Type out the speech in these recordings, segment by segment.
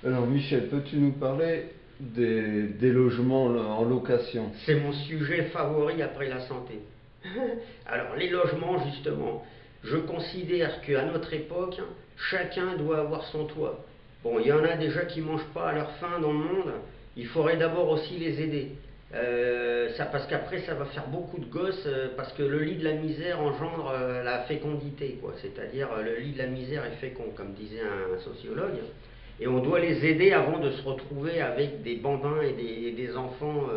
Alors Michel, peux-tu nous parler des logements en location? C'est mon sujet favori après la santé. Alors, les logements, justement, je considère qu'à notre époque, chacun doit avoir son toit. Bon, il y en a déjà qui ne mangent pas à leur faim dans le monde, il faudrait d'abord aussi les aider. Parce qu'après, ça va faire beaucoup de gosses, parce que le lit de la misère engendre la fécondité, quoi. C'est-à-dire, le lit de la misère est fécond, comme disait un sociologue. Et on doit les aider avant de se retrouver avec des bambins et des enfants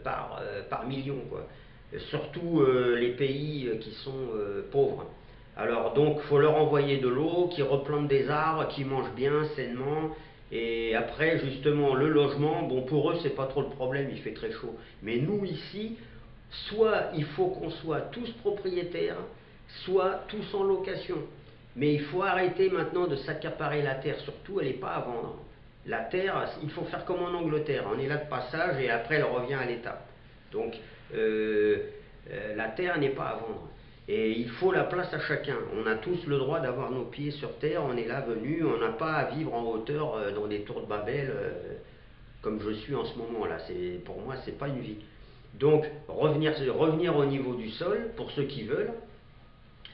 par millions, quoi. Surtout les pays qui sont pauvres. Alors donc, il faut leur envoyer de l'eau, qui replantent des arbres, qui mangent bien, sainement. Et après, justement, le logement, bon, pour eux, c'est pas trop le problème, il fait très chaud. Mais nous, ici, soit il faut qu'on soit tous propriétaires, soit tous en location. Mais il faut arrêter maintenant de s'accaparer la terre, surtout elle n'est pas à vendre. La terre, il faut faire comme en Angleterre, on est là de passage et après elle revient à l'État. Donc la terre n'est pas à vendre. Et il faut la place à chacun. On a tous le droit d'avoir nos pieds sur terre, on est là venu, on n'a pas à vivre en hauteur dans des tours de Babel comme je suis en ce moment là. Pour moi, c'est pas une vie. Donc revenir au niveau du sol, pour ceux qui veulent,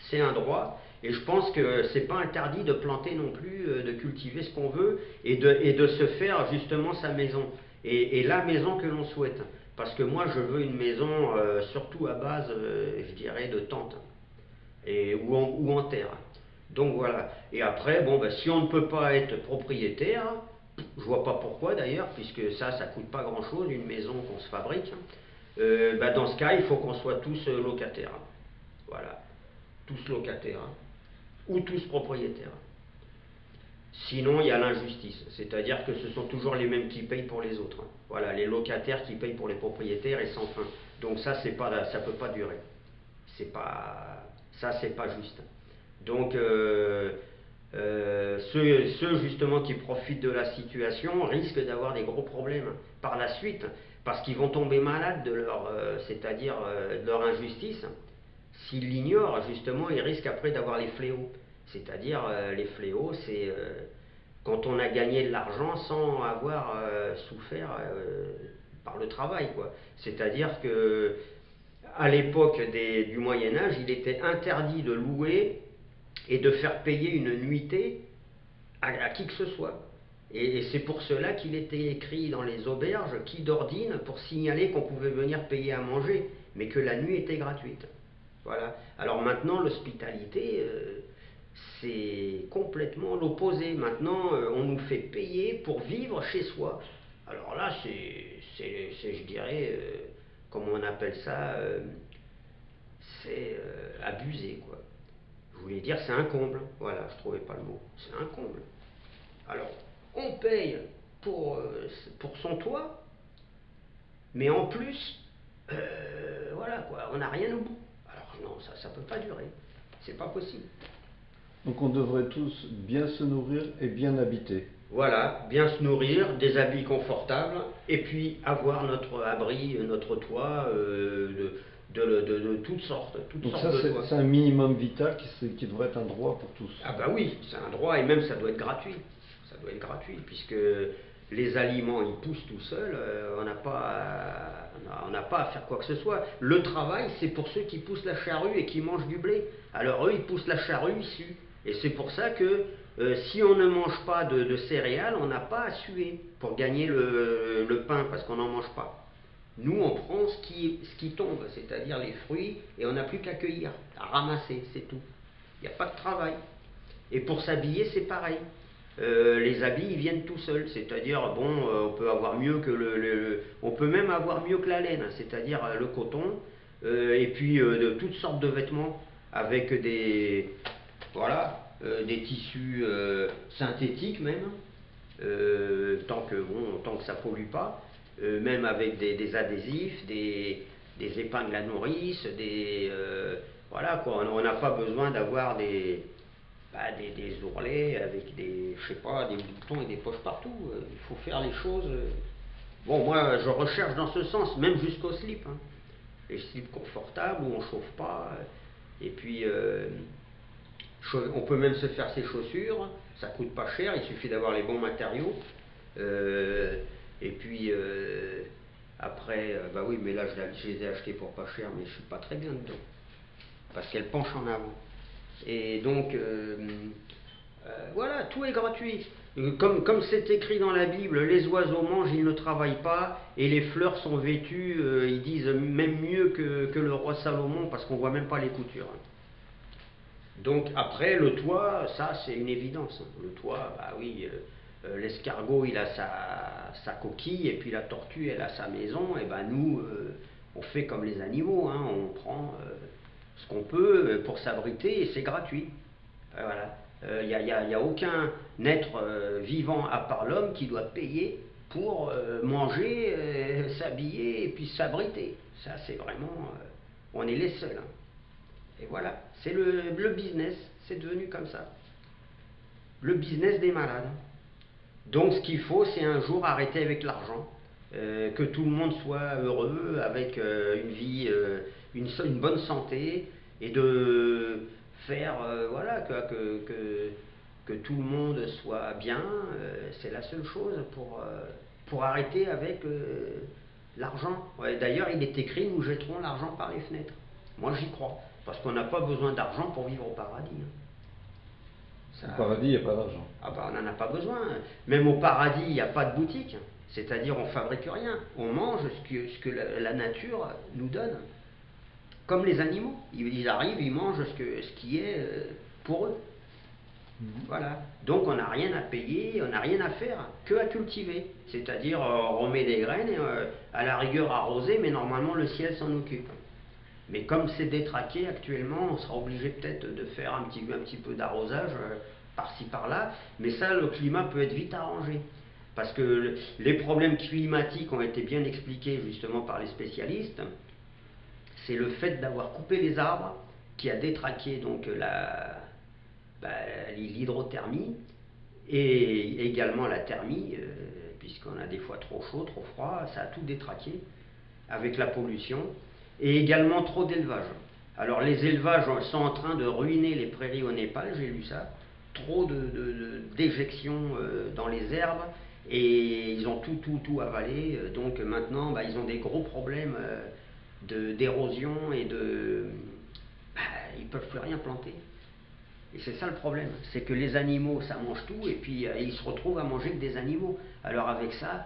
c'est un droit. Et je pense que c'est pas interdit de planter non plus, de cultiver ce qu'on veut et de se faire justement sa maison. Et la maison que l'on souhaite. Parce que moi je veux une maison surtout à base, je dirais, de tente. Ou en terre. Donc voilà. Et après, bon, ben, si on ne peut pas être propriétaire, je vois pas pourquoi d'ailleurs, puisque ça coûte pas grand chose, une maison qu'on se fabrique. Ben, dans ce cas, il faut qu'on soit tous locataires. Voilà. Tous locataires. Ou tous propriétaires. Sinon, il y a l'injustice, c'est-à-dire que ce sont toujours les mêmes qui payent pour les autres. Voilà, les locataires qui payent pour les propriétaires et sans fin. Donc ça, ça peut pas durer. C'est pas juste. Donc ceux justement qui profitent de la situation risquent d'avoir des gros problèmes par la suite, parce qu'ils vont tomber malades de c'est-à-dire de leur injustice. S'ils l'ignorent, justement, ils risquent après d'avoir les fléaux. C'est-à-dire, les fléaux, c'est quand on a gagné de l'argent sans avoir souffert par le travail, quoi. C'est-à-dire que à l'époque du Moyen Âge, il était interdit de louer et de faire payer une nuitée à qui que ce soit. Et c'est pour cela qu'il était écrit dans les auberges qui d'ordine pour signaler qu'on pouvait venir payer à manger, mais que la nuit était gratuite. Voilà. Alors maintenant, l'hospitalité, c'est complètement l'opposé. Maintenant, on nous fait payer pour vivre chez soi. Alors là, je dirais, comment on appelle ça, c'est abusé, quoi. Je voulais dire, c'est un comble. Voilà, je trouvais pas le mot. C'est un comble. Alors, on paye pour son toit, mais en plus, voilà, quoi, on n'a rien au bout. Alors non, ça peut pas durer. C'est pas possible. Donc on devrait tous bien se nourrir et bien habiter. Voilà, bien se nourrir, des habits confortables, et puis avoir notre abri, notre toit, de toutes sortes, Donc ça, de toits. c'est un minimum vital qui devrait être un droit pour tous. Ah bah oui, c'est un droit, et même ça doit être gratuit. Ça doit être gratuit, puisque les aliments, ils poussent tout seuls, on n'a pas à faire quoi que ce soit. Le travail, c'est pour ceux qui poussent la charrue et qui mangent du blé. Alors eux, ils poussent la charrue, ils suent. Et c'est pour ça que si on ne mange pas de céréales, on n'a pas à suer pour gagner le pain, parce qu'on n'en mange pas. Nous, on prend ce qui tombe, c'est-à-dire les fruits, et on n'a plus qu'à cueillir, à ramasser, c'est tout. Il n'y a pas de travail. Et pour s'habiller, c'est pareil. Les habits, ils viennent tout seuls, c'est-à-dire, bon, on peut avoir mieux que on peut même avoir mieux que la laine, c'est-à-dire le coton, et puis de toutes sortes de vêtements avec voilà, des tissus synthétiques même, tant que ça pollue pas, même avec des adhésifs, des épingles à nourrice, voilà quoi, on n'a pas besoin d'avoir des ourlets avec je sais pas, des boutons et des poches partout. Il faut faire les choses. Bon, moi, je recherche dans ce sens, même jusqu'au slip. Hein. Les slips confortables où on chauffe pas. Et puis, on peut même se faire ses chaussures, ça coûte pas cher, il suffit d'avoir les bons matériaux. Et puis après, bah oui, mais là je les ai achetés pour pas cher, mais je suis pas très bien dedans, parce qu'elles penchent en avant. Et donc voilà, tout est gratuit. Comme c'est écrit dans la Bible, les oiseaux mangent, ils ne travaillent pas, et les fleurs sont vêtues, ils disent même mieux que le roi Salomon, parce qu'on voit même pas les coutures. Donc après, le toit, ça c'est une évidence. Le toit, bah oui, l'escargot il a sa coquille, et puis la tortue elle a sa maison, et ben nous, on fait comme les animaux, hein, on prend ce qu'on peut pour s'abriter, et c'est gratuit. Voilà. Il n'y a aucun être vivant à part l'homme qui doit payer pour manger, s'habiller et puis s'abriter. Ça c'est vraiment, on est les seuls. Hein. Et voilà, c'est le business, c'est devenu comme ça. Le business des malades. Donc ce qu'il faut, c'est un jour arrêter avec l'argent, que tout le monde soit heureux, avec une vie, une bonne santé, et de faire voilà, que tout le monde soit bien, c'est la seule chose pour arrêter avec l'argent. Ouais, d'ailleurs, il est écrit, nous jetterons l'argent par les fenêtres. Moi j'y crois, parce qu'on n'a pas besoin d'argent pour vivre au paradis. Ça, au paradis, il n'y a pas d'argent. Ah bah, on n'en a pas besoin. Même au paradis, il n'y a pas de boutique. C'est-à-dire, on ne fabrique rien. On mange ce que la nature nous donne. Comme les animaux. Ils arrivent, ils mangent ce qui est pour eux. Voilà. Donc, on n'a rien à payer, on n'a rien à faire, que à cultiver. C'est-à-dire, on met des graines, et, à la rigueur arroser, mais normalement, le ciel s'en occupe. Mais comme c'est détraqué actuellement, on sera obligé peut-être de faire un petit peu d'arrosage par-ci par-là, mais ça, le climat peut être vite arrangé. Parce que les problèmes climatiques ont été bien expliqués justement par les spécialistes. C'est le fait d'avoir coupé les arbres qui a détraqué donc l'hydrothermie et également la thermie, puisqu'on a des fois trop chaud, trop froid, ça a tout détraqué avec la pollution. Et également trop d'élevage. Alors les élevages sont en train de ruiner les prairies au Népal, j'ai lu ça. Trop d'éjections dans les herbes, et ils ont tout avalé. Donc maintenant, bah, ils ont des gros problèmes d'érosion et ils ne peuvent plus rien planter. Et c'est ça le problème, c'est que les animaux, ça mange tout, et puis ils se retrouvent à manger que des animaux. Alors avec ça,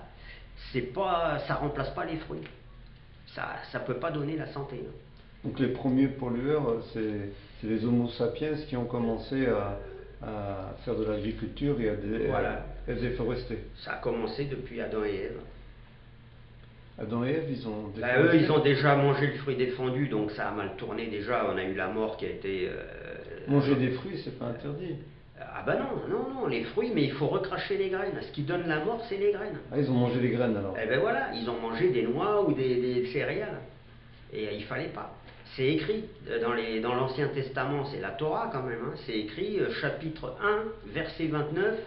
ça remplace pas les fruits. Ça ne peut pas donner la santé. Donc les premiers pollueurs, c'est les Homo sapiens qui ont commencé à faire de l'agriculture et à déforester. Ça a commencé depuis Adam et Ève. Adam et Ève, ils ont déforесté. Eux, ils ont déjà mangé le fruit défendu, donc ça a mal tourné déjà. On a eu la mort qui a été... Manger des fruits, c'est pas interdit. Ah bah non, les fruits, mais il faut recracher les graines. Ce qui donne la mort, c'est les graines. Ah, ils ont mangé les graines alors. Eh ben voilà, ils ont mangé des noix ou des céréales. Et il fallait pas. C'est écrit dans l'Ancien Testament, c'est la Torah quand même, hein, c'est écrit, chapitre 1, verset 29,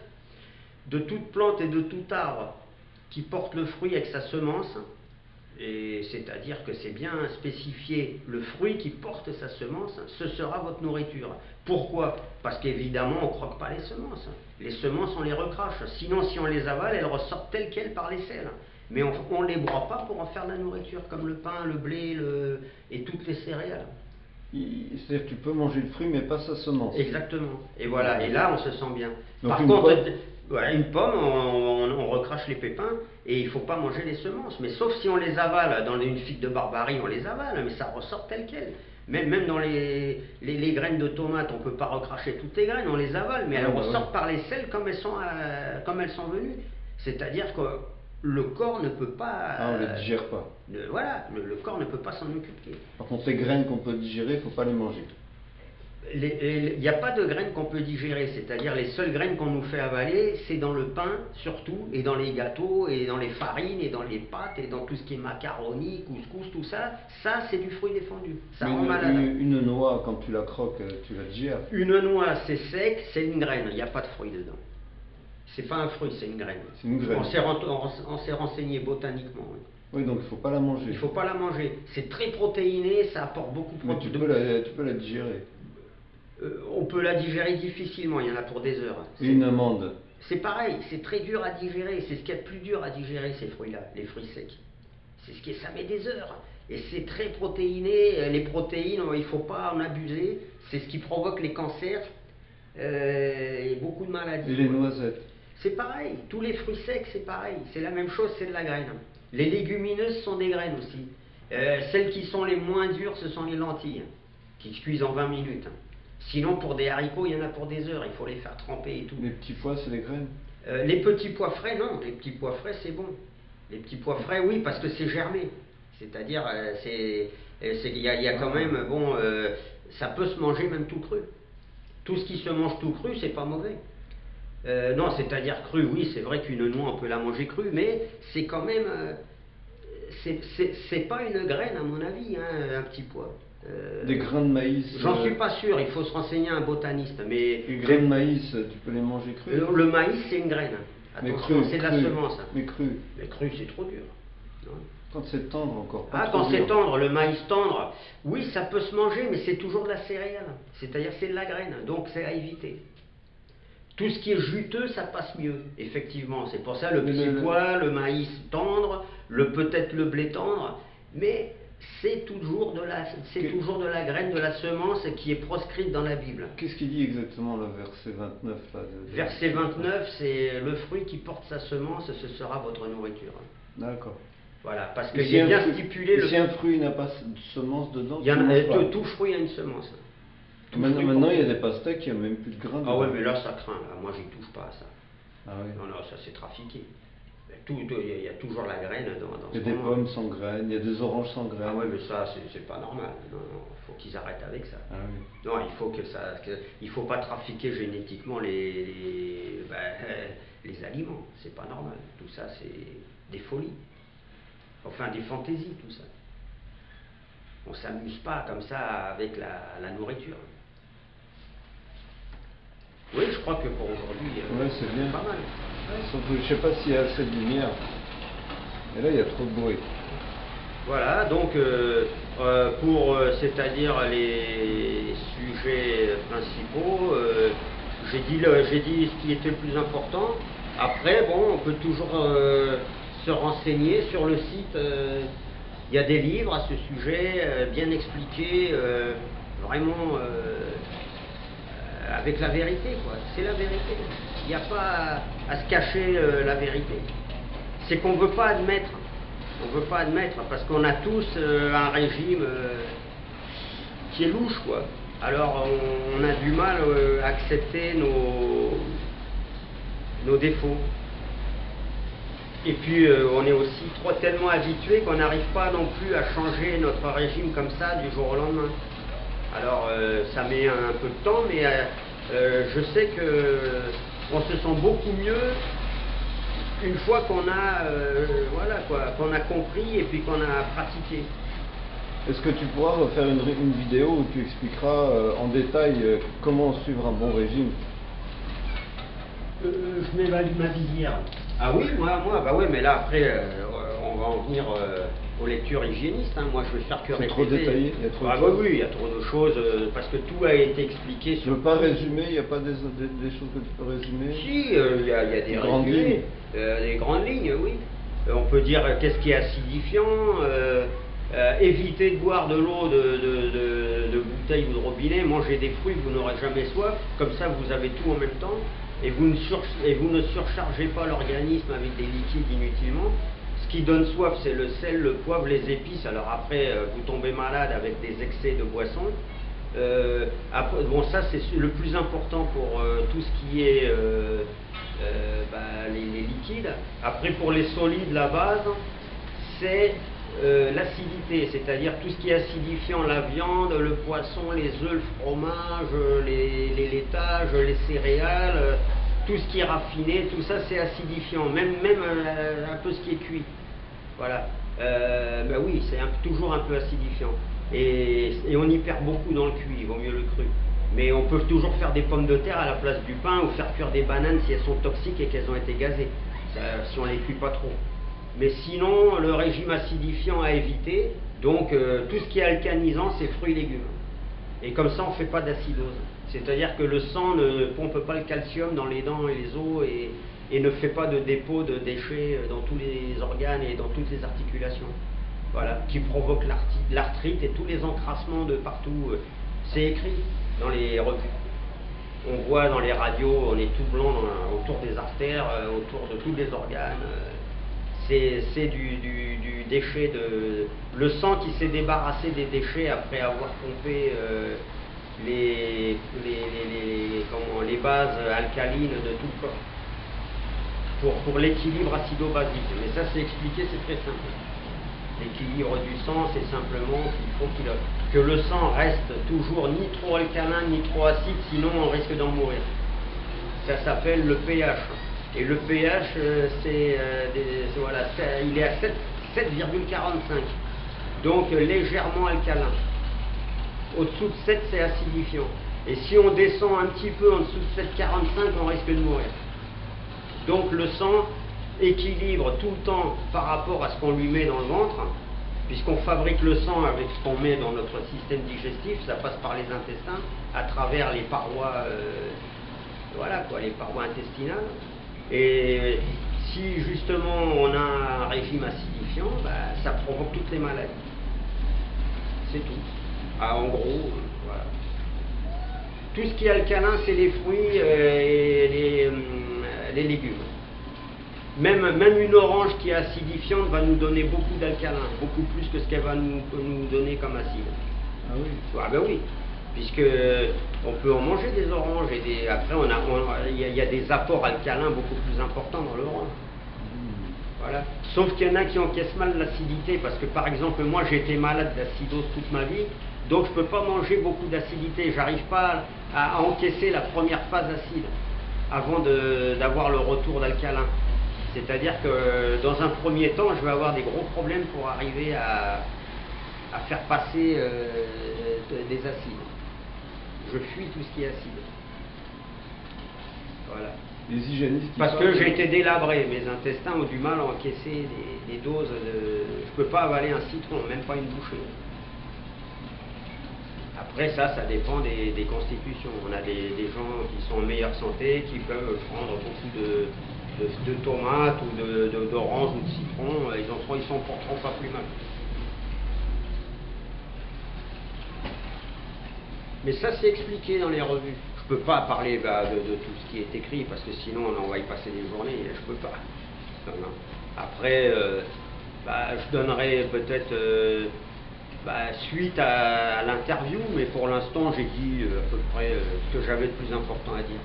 de toute plante et de tout arbre qui porte le fruit avec sa semence, et c'est-à-dire que c'est bien spécifié, le fruit qui porte sa semence, ce sera votre nourriture. Pourquoi? Parce qu'évidemment, on ne croque pas les semences. Les semences, on les recrache. Sinon, si on les avale, elles ressortent telles quelles par l'aisselle. Mais on ne les broie pas pour en faire de la nourriture, comme le pain, le blé et toutes les céréales. C'est-à-dire que tu peux manger le fruit, mais pas sa semence. Exactement. Et voilà, et là, on se sent bien. Donc par contre, voilà, une pomme, on recrache les pépins, et il ne faut pas manger les semences. Mais sauf si on les avale, dans une figue de barbarie, on les avale, mais ça ressort tel quel. Même dans les graines de tomates, on ne peut pas recracher toutes les graines, on les avale, mais elles ressortent par les selles comme elles sont venues. C'est-à-dire que le corps ne peut pas... on ne les digère pas. Voilà, le corps ne peut pas s'en occuper. Par contre, les graines qu'on peut digérer, il ne faut pas les manger. Il n'y a pas de graines qu'on peut digérer, c'est-à-dire les seules graines qu'on nous fait avaler, c'est dans le pain surtout, et dans les gâteaux, et dans les farines, et dans les pâtes, et dans tout ce qui est macaroni, couscous, tout ça. Ça, c'est du fruit défendu. Ça rend malade. Une noix, quand tu la croques, tu la digères. Une noix, c'est sec, c'est une graine, il n'y a pas de fruit dedans. C'est pas un fruit, c'est une graine. C'est une graine. On s'est renseigné botaniquement. Oui. Oui, donc il ne faut pas la manger. Il ne faut pas la manger. C'est très protéiné, ça apporte beaucoup de protéines. Mais tu peux la digérer. peut la digérer difficilement, il y en a pour des heures. Une amande. C'est pareil, c'est très dur à digérer, c'est ce qu'il y a de plus dur à digérer ces fruits-là, les fruits secs. Ça met des heures. Et c'est très protéiné, les protéines, il ne faut pas en abuser, c'est ce qui provoque les cancers et beaucoup de maladies. Et les noisettes? C'est pareil, tous les fruits secs c'est pareil, c'est la même chose, c'est de la graine. Les légumineuses sont des graines aussi. Celles qui sont les moins dures, ce sont les lentilles, qui se cuisent en 20 minutes. Sinon, pour des haricots, il y en a pour des heures, il faut les faire tremper et tout. Les petits pois, c'est des graines? Les petits pois frais, non. Les petits pois frais, c'est bon. Les petits pois frais, oui, parce que c'est germé. C'est-à-dire, il y a quand même, bon, ça peut se manger même tout cru. Tout ce qui se mange tout cru, c'est pas mauvais. Non, c'est-à-dire cru, oui, c'est vrai qu'une noix, on peut la manger crue, mais c'est quand même... c'est pas une graine, à mon avis, hein, un petit pois. Des grains de maïs? J'en suis pas sûr, il faut se renseigner à un botaniste. Mais les grains de maïs, tu peux les manger crus? Le maïs, c'est une graine. Attention, c'est de la semence. Mais cru? Mais cru, c'est trop dur. Non. Quand c'est tendre encore. Ah, quand c'est tendre, le maïs tendre, oui, ça peut se manger, mais c'est toujours de la céréale. C'est-à-dire c'est de la graine, donc c'est à éviter. Tout ce qui est juteux, ça passe mieux, effectivement. C'est pour ça le petit pois, le maïs tendre, peut-être le blé tendre, mais c'est toujours de la graine, de la semence qui est proscrite dans la Bible. Qu'est-ce qu'il dit exactement le verset 29 là, Verset 29, c'est le fruit qui porte sa semence, ce sera votre nourriture. D'accord. Voilà, parce qu'il est bien stipulé... Si un fruit n'a pas de semence dedans, tout fruit a une semence. Maintenant, il y a des pastèques, il n'y a même plus de grains. Ah ouais, mais là, ça craint. Là. Moi, j'y touche pas à ça. Ah oui. Non, ça, c'est trafiqué. Il y a toujours la graine dans il y a des pommes sans graines, il y a des oranges sans graines. Ah ouais, mais ça, c'est pas normal. Non, il faut qu'ils arrêtent avec ça. Ah oui. Non, il faut pas trafiquer génétiquement les aliments. C'est pas normal. Tout ça, c'est des folies. Enfin, des fantaisies, tout ça. On s'amuse pas comme ça avec la nourriture. Oui, je crois que pour aujourd'hui, c'est bien. Pas mal. Ouais. Surtout, je sais pas s'il y a assez de lumière. Et là, il y a trop de bruit. Voilà, donc c'est-à-dire les sujets principaux, j'ai dit ce qui était le plus important. Après, bon, on peut toujours se renseigner sur le site. Il y a des livres à ce sujet, bien expliqués, vraiment avec la vérité, quoi. C'est la vérité. Il n'y a pas à se cacher la vérité. C'est qu'on ne veut pas admettre. On ne veut pas admettre parce qu'on a tous un régime qui est louche, quoi. Alors on a du mal à accepter nos défauts. Et puis on est aussi tellement habitué qu'on n'arrive pas non plus à changer notre régime comme ça du jour au lendemain. Alors ça met un peu de temps, mais je sais qu'on se sent beaucoup mieux une fois qu'on a, voilà quoi, qu'on a compris et puis qu'on a pratiqué. Est-ce que tu pourras refaire une vidéo où tu expliqueras en détail comment suivre un bon régime? Je mets ma visière. Ah oui, moi, bah ouais, mais là après, on va en venir aux lectures hygiénistes. Hein. Moi, je vais faire que répéter. C'est trop détaillé, il y a trop de choses. Oui, il y a trop de choses, parce que tout a été expliqué. Tu ne veux pas résumer? Il n'y a pas des choses que tu peux résumer? Si, il y a des grandes lignes. Des grandes lignes, oui. On peut dire qu'est-ce qui est acidifiant, éviter de boire de l'eau de bouteille ou de robinet, manger des fruits, vous n'aurez jamais soif, comme ça vous avez tout en même temps. Et vous ne surchargez pas l'organisme avec des liquides inutilement. Ce qui donne soif, c'est le sel, le poivre, les épices. Alors après, vous tombez malade avec des excès de boissons. Après, bon, ça c'est le plus important pour tout ce qui est les liquides. Après, pour les solides, la base, c'est l'acidité, c'est-à-dire tout ce qui est acidifiant, la viande, le poisson, les œufs, le fromage, les laitages, les céréales, tout ce qui est raffiné, tout ça c'est acidifiant, même un peu ce qui est cuit. Voilà. Oui, c'est toujours un peu acidifiant. Et on y perd beaucoup dans le cuit, il vaut mieux le cru. Mais on peut toujours faire des pommes de terre à la place du pain ou faire cuire des bananes si elles sont toxiques et qu'elles ont été gazées, si on les cuit pas trop. Mais sinon, le régime acidifiant à éviter, donc tout ce qui est alcanisant, c'est fruits et légumes. Et comme ça, on ne fait pas d'acidose. C'est-à-dire que le sang ne pompe pas le calcium dans les dents et les os et ne fait pas de dépôt de déchets dans tous les organes et dans toutes les articulations. Voilà, qui provoque l'arthrite et tous les encrassements de partout. C'est écrit dans les revues. On voit dans les radios, on est tout blanc autour des artères, autour de tous les organes. C'est du déchet, le sang qui s'est débarrassé des déchets après avoir pompé les bases alcalines de tout le corps pour l'équilibre acido-basique. Mais ça c'est expliqué, c'est très simple. L'équilibre du sang, c'est simplement qu'il faut que le sang reste toujours ni trop alcalin ni trop acide, sinon on risque d'en mourir. Ça s'appelle le pH. Et le pH, voilà, il est à 7,45. Donc légèrement alcalin. Au-dessous de 7, c'est acidifiant. Et si on descend un petit peu en dessous de 7,45, on risque de mourir. Donc le sang équilibre tout le temps par rapport à ce qu'on lui met dans le ventre, puisqu'on fabrique le sang avec ce qu'on met dans notre système digestif, ça passe par les intestins, à travers les parois, voilà quoi, les parois intestinales. Et si justement on a un régime acidifiant, bah, ça provoque toutes les maladies. C'est tout. Ah, en gros, voilà. Tout ce qui est alcalin, c'est les fruits et les légumes. Même une orange qui est acidifiante va nous donner beaucoup d'alcalin, beaucoup plus que ce qu'elle va nous donner comme acide. Ah oui. Ah ben oui, puisque on peut en manger des oranges et après il y a des apports alcalins beaucoup plus importants dans l'orange. Voilà. Sauf qu'il y en a qui encaissent mal l'acidité, parce que par exemple moi j'ai été malade d'acidose toute ma vie, donc je ne peux pas manger beaucoup d'acidité, j'arrive pas à encaisser la première phase acide avant d'avoir le retour d'alcalin. C'est-à-dire que dans un premier temps, je vais avoir des gros problèmes pour arriver à faire passer des acides. Je fuis tout ce qui est acide. Voilà. Les hygiénistes parce que j'ai été délabré, mes intestins ont du mal à encaisser des doses de... Je ne peux pas avaler un citron, même pas une bouchée. Après ça dépend des constitutions. On a des gens qui sont en meilleure santé, qui peuvent prendre beaucoup de tomates ou d'oranges ou de citrons, ils sont pourtant pas plus mal. Mais ça c'est expliqué dans les revues. Je peux pas parler de tout ce qui est écrit parce que sinon on va y passer des journées, je peux pas. Non. Après, je donnerai peut-être suite à l'interview, mais pour l'instant j'ai dit à peu près ce que j'avais de plus important à dire.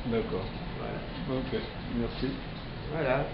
D'accord. Voilà. Ok, merci. Voilà.